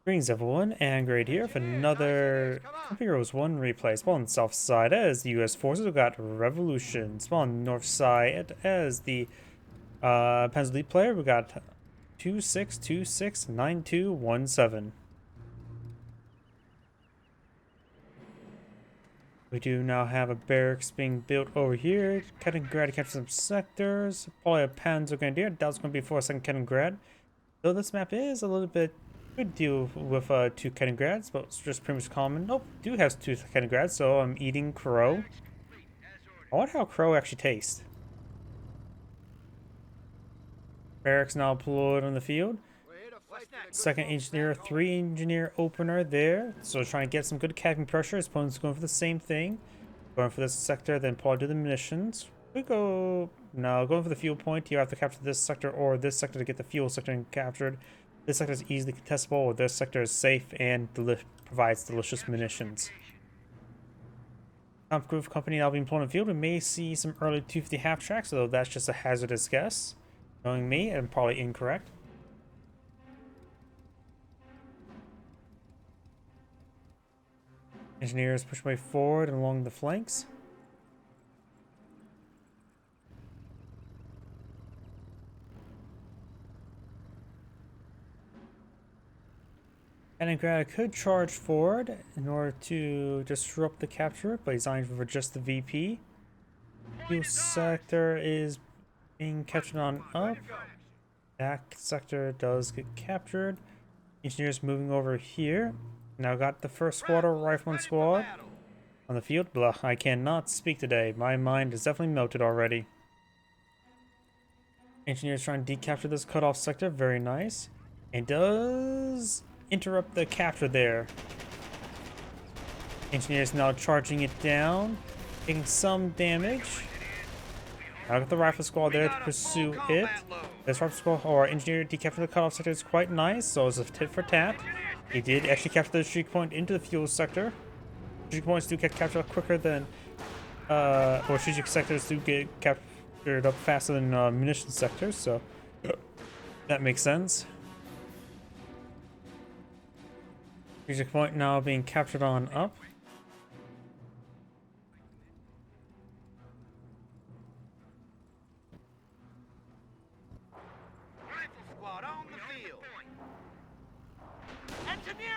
Greetings everyone, and Great here for another Company Heroes 1 replay. Spawn on the south side as the US forces have got Revolution. Spawn on the north side as the Panzer lead player, we got 26269217. We do now have a barracks being built over here. Kaliningrad to capture some sectors. Probably a Panzer Grenadier. That's going to be for a second Kaliningrad. Though this map is a little bit could deal with two Kaliningrads, but it's just pretty much common. Nope, do have two Kaliningrads, so I'm eating crow. I wonder how crow actually tastes. Barracks now deployed on the field. Second engineer, 3 engineer opener there. So trying to get some good capping pressure. His opponent's going for the same thing. Going for this sector, then probably do the munitions. We go no, going for the fuel point. You have to capture this sector or this sector to get the fuel sector captured. This sector is easily contestable, or this sector is safe and provides delicious munitions. Group company now being employed in the field. We may see some early 250 half tracks, although that's just a hazardous guess. Knowing me, I'm probably incorrect. Engineers push way forward and along the flanks. Kaliningrad could charge forward in order to disrupt the capture, but he's eyeing for just the VP. Fuel sector is being captured on up. That sector does get captured. Engineers moving over here. Now got the first squad or rifleman squad on the field. Blah, I cannot speak today. My mind is definitely melted already. Engineers trying to decapture this cutoff sector. Very nice. And does interrupt the capture there. Engineers now charging it down, taking some damage. Now got the rifle squad there to pursue it. This rifle squad or engineer decapture the cutoff sector is quite nice, so it's a tit for tat. He did actually capture the streak point into the fuel sector. Streak points do get captured quicker than or strategic sectors do get captured up faster than munitions sectors, so that makes sense. Strategic point now being captured on up.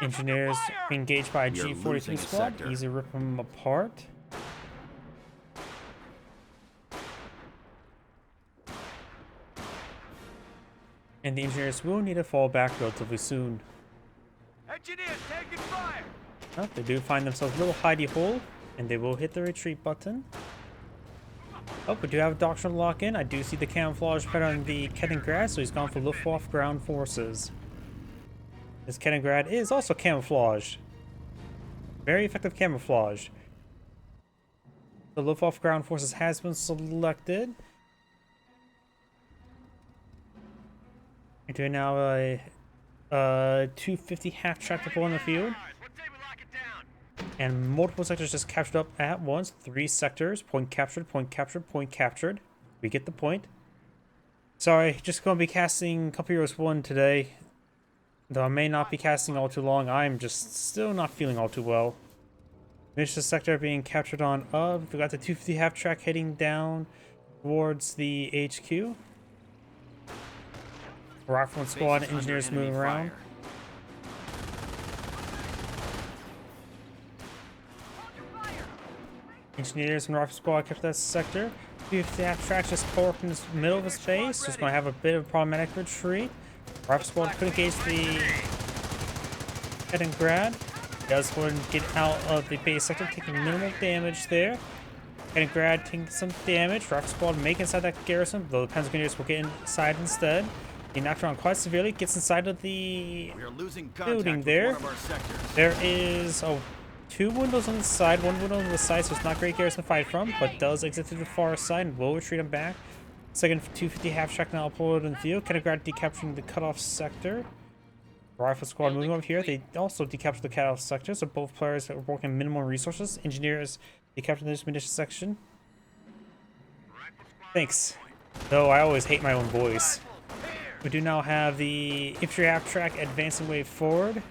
Engineers engaged by a G43 squad. Easy rip them apart. And the engineers will need to fall back relatively soon. Engineers taking fire. Oh, they do find themselves a little hidey hole, and they will hit the retreat button. Oh, we do have a doctrine lock in. I do see the camouflage pattern on the Kaliningrad, so he's gone for Luftwaffe ground forces. This Kaliningrad is also camouflaged. Very effective camouflage. The Luftwaffe ground forces has been selected. We're doing now a 250 half track deploy on the field. And multiple sectors just captured up at once. 3 sectors. Point captured, point captured, point captured. We get the point. Sorry, just going to be casting Company Heroes 1 today. Though I may not be casting all too long, I'm just still not feeling all too well. Mission sector being captured on up. We got the 250 half track heading down towards the HQ. Rifleman squad engineers moving around. Engineers and rifle squad capture that sector. 250 half track just parked in the middle of the space. So it's going to have a bit of a problematic retreat. Rifle squad could engage the Kaliningrad. Does go ahead and get out of the base sector, taking minimal damage there. Kaliningrad taking some damage. Rifle squad make inside that garrison, though the Panzer Grenadiers will get inside instead. He knocked around quite severely, gets inside of the building there. There is 2 windows on the side, 1 window on the side, so it's not great garrison to fight from, but does exit to the far side and will retreat him back. Second 250 half track now deployed in the field. Kaliningrad decapturing the cutoff sector. Rifle squad moving over here. They also decaptured the cutoff sector, so both players are working minimal resources. Engineers decapturing this munition section. Thanks. Though I always hate my own voice. We do now have the infantry half track advancing way forward.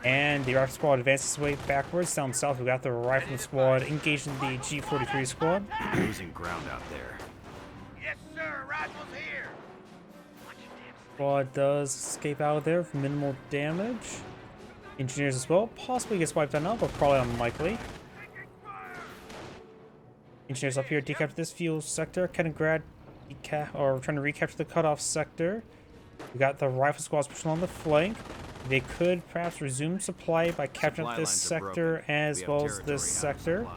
And the rifle squad advances way backwards. Down south, we got the rifle squad engaging the G43 squad. Losing ground out there. Yes, sir. Rifles here. Squad does escape out of there with minimal damage. Engineers as well. Possibly gets wiped out now, but probably unlikely. Engineers up here decapture this fuel sector. Kaliningrad trying to recapture the cutoff sector. We got the rifle squads pushing on the flank. They could perhaps resume supply by capturing this sector as well as this sector.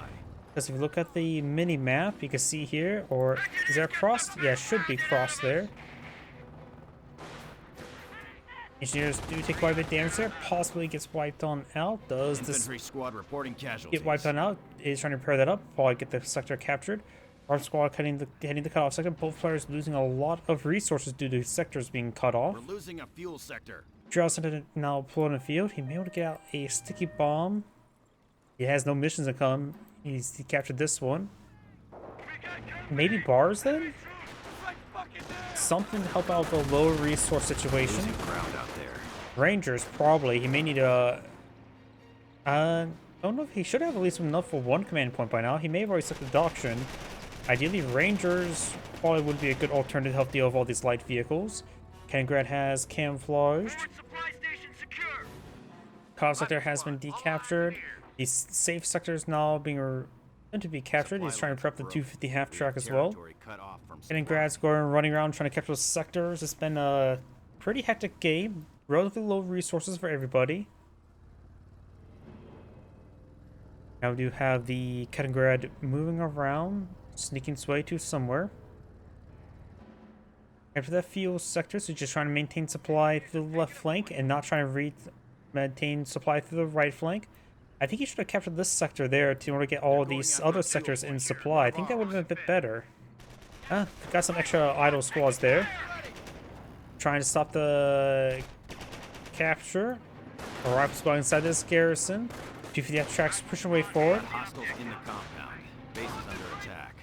Because if you look at the mini map, you can see here, or is there crossed? Yeah, it should be crossed there. Engineers do take quite a bit of damage there. Possibly gets wiped on out. Does this Infantry squad reporting casualties. get wiped on out? Is trying to repair that up. Probably get the sector captured. Rifle squad heading the cutoff sector. Both players losing a lot of resources due to sectors being cut off. We're losing a fuel sector. Drowson now deployed in the field. He may be able to get out a sticky bomb. He has no missions to come. He captured this one. Maybe bars then? Something to help out the low resource situation. Losing ground out there. Rangers, probably. He may need a... I don't know if he should have at least enough for one command point by now. He may have already set the doctrine. Ideally, Rangers probably would be a good alternative to help deal with all these light vehicles. Kaliningrad has camouflaged. Cutoff sector has been decaptured. The safe sector is now being meant to be captured. He's trying to prep the 250 half track as well. Kaliningrad's going running around trying to capture those sectors. It's been a pretty hectic game. Relatively low resources for everybody. Now we do have the Kaliningrad moving around, sneaking its way to somewhere. After that fuel sector, so just trying to maintain supply through the left flank and not trying to maintain supply through the right flank. I think he should have captured this sector there to order to get all these other sectors in supply. I think that would have been a bit better. Got some extra idle squads there. Trying to stop the capture. A rifle squad inside this garrison. 250 tracks pushing way forward. Hostiles in the compound. Base is under attack.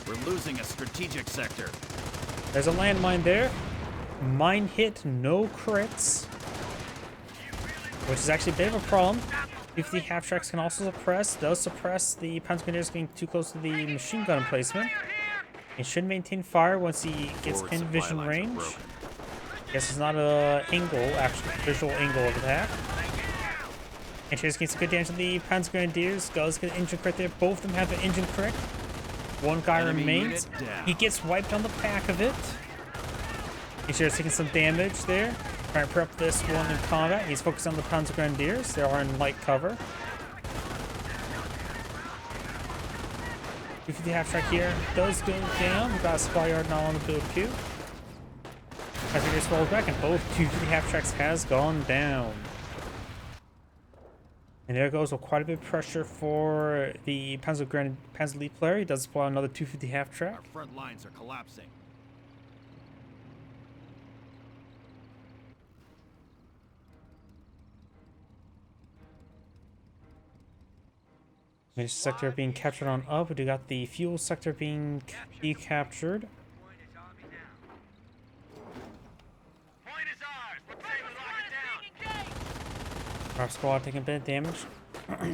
We're losing a strategic sector. There's a landmine there. Mine hit, no crits. Which is actually a bit of a problem. 250 half tracks can also suppress the Panzer Grenadiers getting too close to the machine gun emplacement. It should maintain fire once he gets in vision range. Guess it's not a visual angle of attack. Engineers getting some good damage to the Panzer Grenadiers. Does get an engine crit there. Both of them have an engine crit. One guy remains. He gets wiped on the back of it. Engineers taking some damage there. Trying to prep this one in combat. He's focused on the Panzer Grenadiers. They are in light cover. 250 half track here does go down. We've got a supply yard now on the build queue. As we just falls back, and both 250 half tracks has gone down. And there goes with quite a bit of pressure for the Panzer lead player. He does spawn another 250 half track. Our front lines are collapsing. Major sector being captured on up. We do got the fuel sector being decaptured. Our squad taking a bit of damage.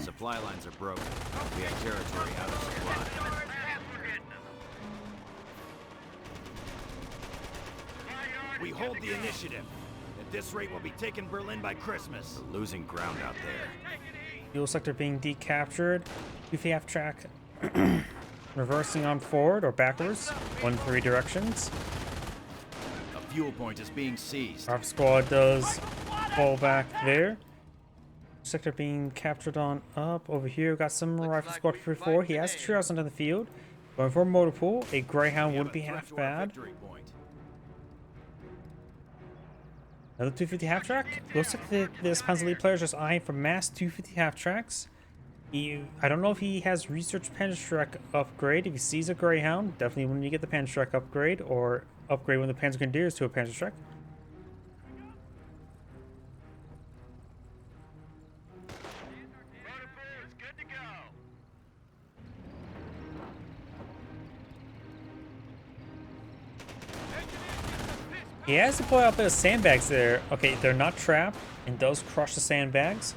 Supply lines are broken. We have territory out of supply. We hold the initiative. At this rate, we'll be taking Berlin by Christmas. We're losing ground out there. Fuel sector being decaptured. 250 half track reversing on forward or backwards. 1-3 directions. A fuel point is being seized. Our squad does fall back there. Sector being captured on up. Over here, we've got some rifle squad 3-4. He has 2 rounds onto the field. Going for a motor pool. A Greyhound wouldn't be half bad. Another 250 half track. Looks like this Panzer lead player is just eyeing for mass 250 half tracks. I don't know if he has research Panzerschreck upgrade. If he sees a Greyhound, definitely when you get the Panzerschreck upgrade, or upgrade one of the Panzer Grenadiers to a Panzerschreck. He has to pull out those sandbags there. Okay, they're not trapped, and those crush the sandbags.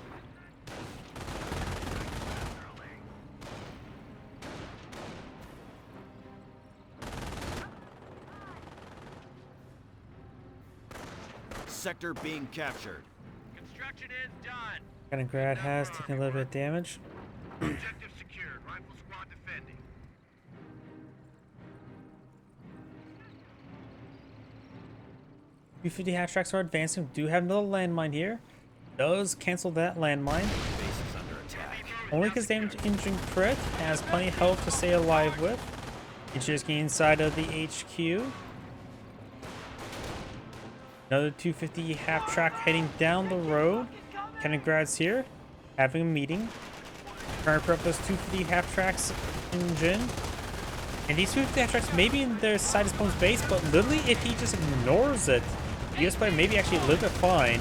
Sector being captured. Construction is done. Kaliningrad has taken a little bit of damage. Objective secured. Rifle squad defending. U-50 half tracks are advancing. Do have another landmine here. Does cancel that landmine. Base is under attack. Only because damage engine crit has plenty of health to stay alive with. It's just getting inside of the HQ. Another 250 half track heading down the road. Kaliningrad's here, having a meeting. Trying to prep those 250 half tracks engine. And these 250 half tracks may be in their side of opponent's base, but literally if he just ignores it, the US player maybe actually live it fine.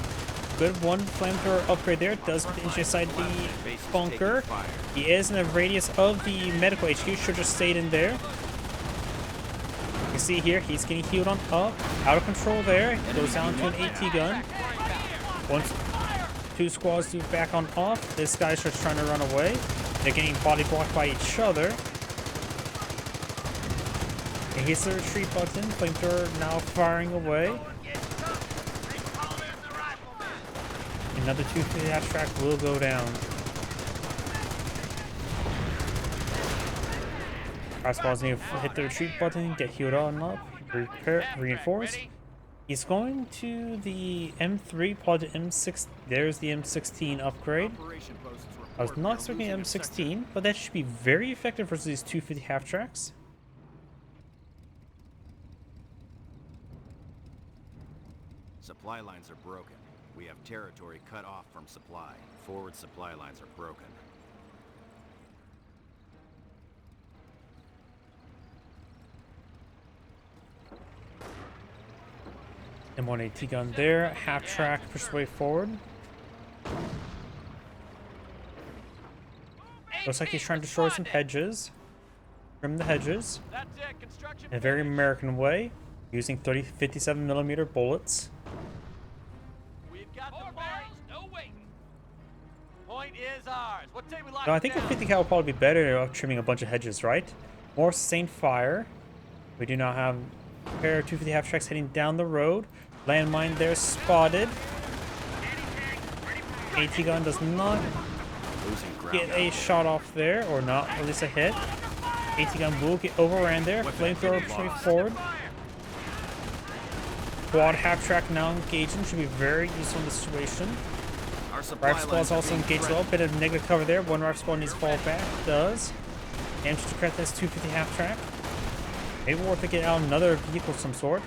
Good one flamethrower upgrade there. Does get inside the bunker. He is in the radius of the medical HQ. Should just stayed in there. You see here, he's getting healed on up. Out of control there. Goes down to an AT gun. Once two squads do back on off, this guy's just trying to run away. They're getting body blocked by each other. He hits the retreat button. Flamethrower now firing away. Another 250 half track will go down. Crossbows need to hit the retreat button, get healed on up, repair, reinforce. He's going to the M3, probably the M6. There's the M16 upgrade. I was not expecting M16, but that should be very effective versus these 250 half tracks. Supply lines are broken. We have territory cut off from supply. Forward supply lines are broken. M1 AT gun there. Half track pushes way forward. Looks like he's trying to destroy some hedges. Trim the hedges. In a very American way. Using 57mm bullets. Point is ours. What day we like No, I think a 50 cal will probably be better at trimming a bunch of hedges, right? More sustained fire. We do not have a pair of 250 half tracks heading down the road. Landmine there spotted. AT gun does not get a shot off there, or not, at least a hit. AT gun will get overran there. Flamethrower pushing forward. Quad half track now engaging, should be very useful in this situation. Rifle squad's also engaged well. Bit of negative cover there. One rifle squad needs to fall back. Does. Damage to credit this 250 half track. Maybe worth to get out another vehicle of some sort.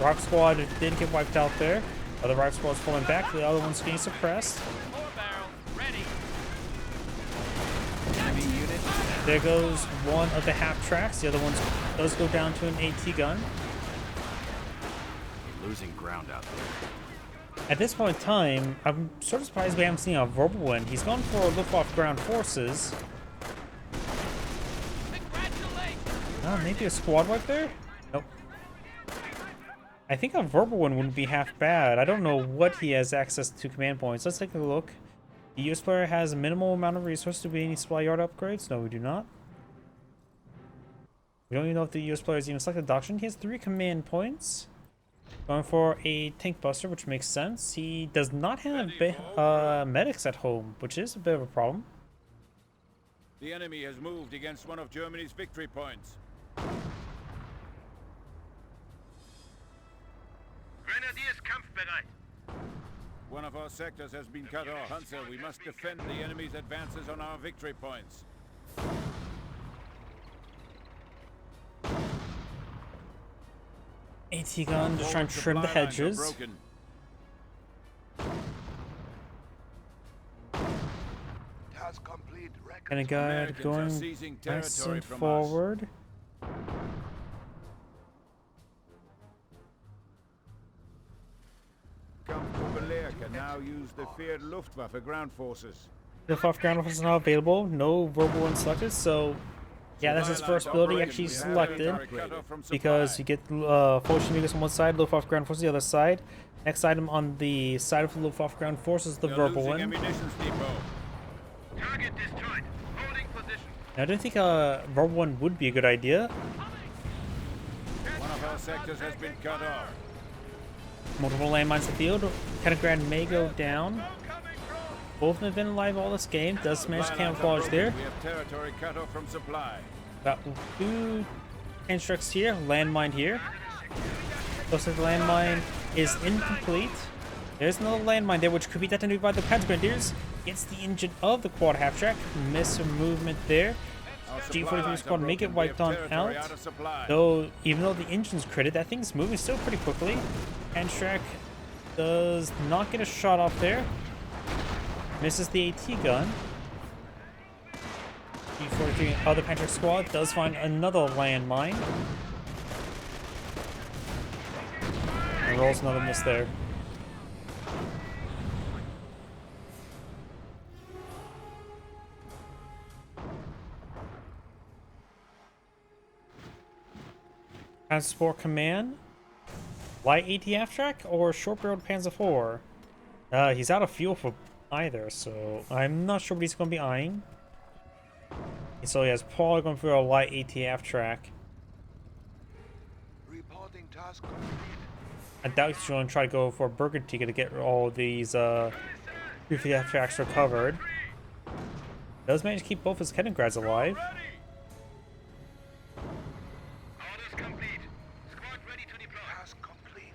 Rifle squad did get wiped out there. Other rifle squad's falling back. The other one's getting suppressed. There goes one of the half tracks. The other one does go down to an AT gun. Losing ground out there. At this point in time, I'm sort of surprised we haven't seen a verbal win. He's gone for Luftwaffe ground forces. Oh, maybe a squad wipe there? Nope. I think a verbal one wouldn't be half bad. I don't know what he has access to command points. Let's take a look. The US player has a minimal amount of resources to be any supply yard upgrades. No, we do not. We don't even know if the US player is even selected doctrine. He has 3 command points. Going for a tank buster, which makes sense. He does not have medics at home, which is a bit of a problem. The enemy has moved against one of Germany's victory points. Grenadiers kampfbereit. One of our sectors has been cut off. Panzer, we must defend the enemy's advances on our victory points. AT gun, just trying to trim the hedges. Task complete. And a guy going nice and forward. Kampfgruppe can now use the feared Luftwaffe ground forces. The Luftwaffe ground forces is now available. No verbal one selected, so Yeah, that's his first ability actually selected because you get Fortune Vegas on one side, Luftwaffe ground forces the other side. Next item on the side of the Luftwaffe ground forces, the verbal one. Ammunitions depot. Target destroyed. Holding position. Now, I don't think a verbal one would be a good idea. One of our sectors has been cut off. Multiple landmines in the field. Kaliningrad may go down. Both have been alive all this game. Does manage camouflage there. We have territory cut off from supply. About 2 constructs here. Landmine here. Looks like the landmine is incomplete. There's another landmine there, which could be detonated by the Panzer Grenadiers. Gets the engine of the quad half track. Miss movement there. G43 squad may get wiped on out. Though, even though the engine's critted, that thing's moving still pretty quickly. And Shrek does not get a shot off there. Misses the AT gun. G43 other Panzer squad does find another landmine. And rolls another miss there. Transport Command, light ATF track, or short-barreled Panzer IV? He's out of fuel for either, so I'm not sure what he's going to be eyeing. So he has probably going for a light ATF track. Reporting task complete. I doubt he's going to try to go for Burgundy to get all these ATF tracks recovered. Does manage to keep both his Kaliningrads alive. Orders complete. Squad ready to deploy. Task complete.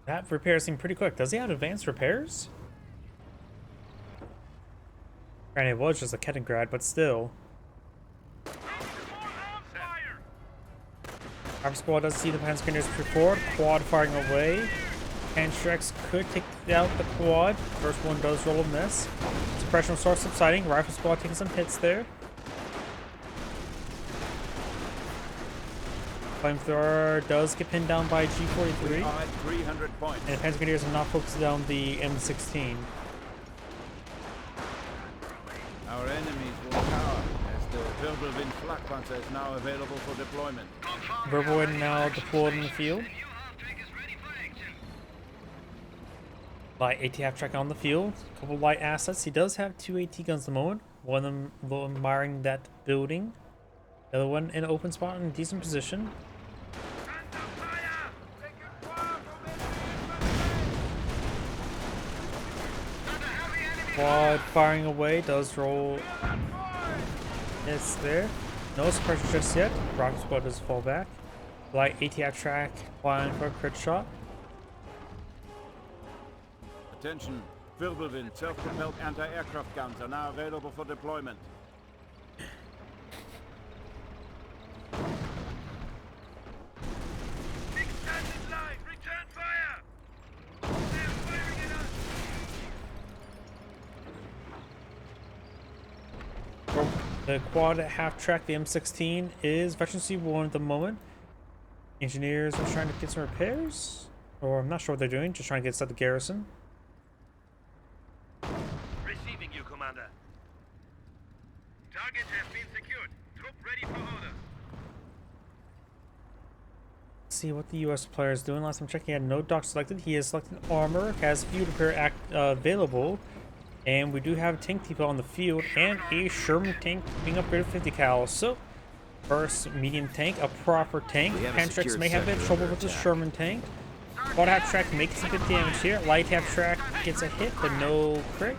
That repair seemed pretty quick. Does he have advanced repairs? Granted, it was just a Kaliningrad, but still. Our squad does see the Panzer Grenadiers push forward. Quad firing away. And Shreks could take out the quad. First one does roll a miss. Suppression starts subsiding. Rifle squad taking some hits there. Flamethrower does get pinned down by G43. We are at 300 points. And the Panzer Grenadiers are not focused on the M16. Our enemies will cower as the Wirbelwind Flakpanzer is now available for deployment. Verboid now deployed in the field. Light ATF track on the field. A couple light assets. He does have 2 AT guns at the moment. One of them admiring that building. The other one in an open spot in a decent position. Quad firing away, does roll. It's there. No suppression just yet. Rocket squad does fall back. Light ATF track flying for a crit shot. Attention, Wirbelwind self-propelled anti-aircraft guns are now available for deployment. Extended line. Return fire. They're firing at us. The quad at half track, the M16, is Veteran C1 at the moment. Engineers are trying to get some repairs. Or I'm not sure what they're doing, just trying to get inside the garrison. Receiving you, Commander. Target has been secured. Troop ready for order. Let's see what the US player is doing. Last time checking, he had no dock selected. He has selected armor, has field repair available. And we do have a tank depot on the field and a Sherman tank being upgraded to 50 cal. So, first medium tank, a proper tank. Pantrix may have a bit of trouble with the Sherman tank. Quad half track makes some good damage here. Light half track gets a hit, but no crit.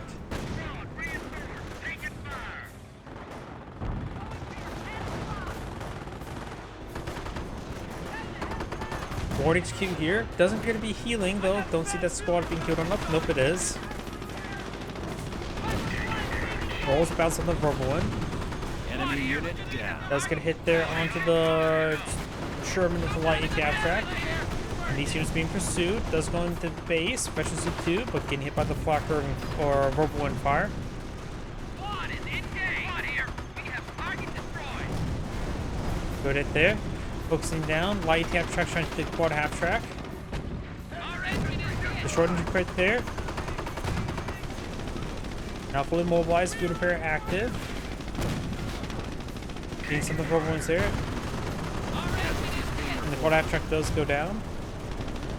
Ward HQ here. Doesn't appear to be healing though. Don't see that squad being killed enough. Nope, it is. Rolls bounce on the verbal one. Enemy unit down. Does get hit there onto the Sherman with the light ATF track. these units being pursued. Does go into the base, fetches the 2, but getting hit by the flak Irving or verbal wind fire. Squad is engaged. Squad here. We have target destroyed. Good hit there. Focusing down. Light half track trying to take quad half track. Our engine is down. The short engine right there. Now fully mobilized. Field repair active. Getting some of the verbal winds there. Our engine is down. And the quad half track does go down.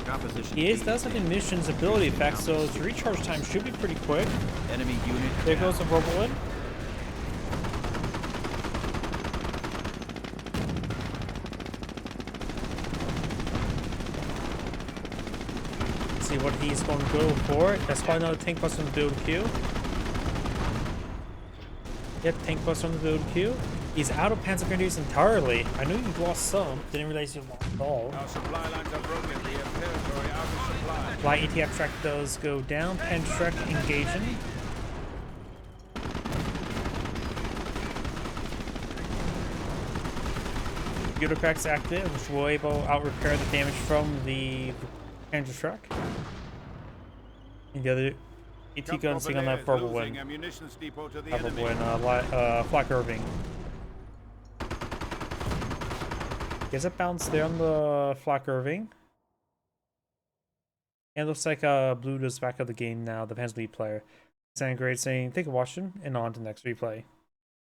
Composition. He does have emissions ability effect, so his recharge time should be pretty quick. Enemy unit. There goes the verbal wind. See what he's going to go for. That's probably another tank bust on the build queue. Yep, tank bust on the build queue. He's out of Panzer Grenadiers entirely. I knew you lost some. Didn't realize you lost all. Our supply lines are broken. We have territory out of supply. Light ETF track does go down. Pen track engaging. Computer cracks active, which will able out repair the damage from the Panzer truck. And the other AT guns sitting on that verbal win. Ammunitions depot to the Verbal enemy. win, Flak Irving. There's a bounce there on the Flak Irving. And it looks like Blue does back up the game now, the Panzer lead player. Sound great saying, thank you for watching, and on to the next replay.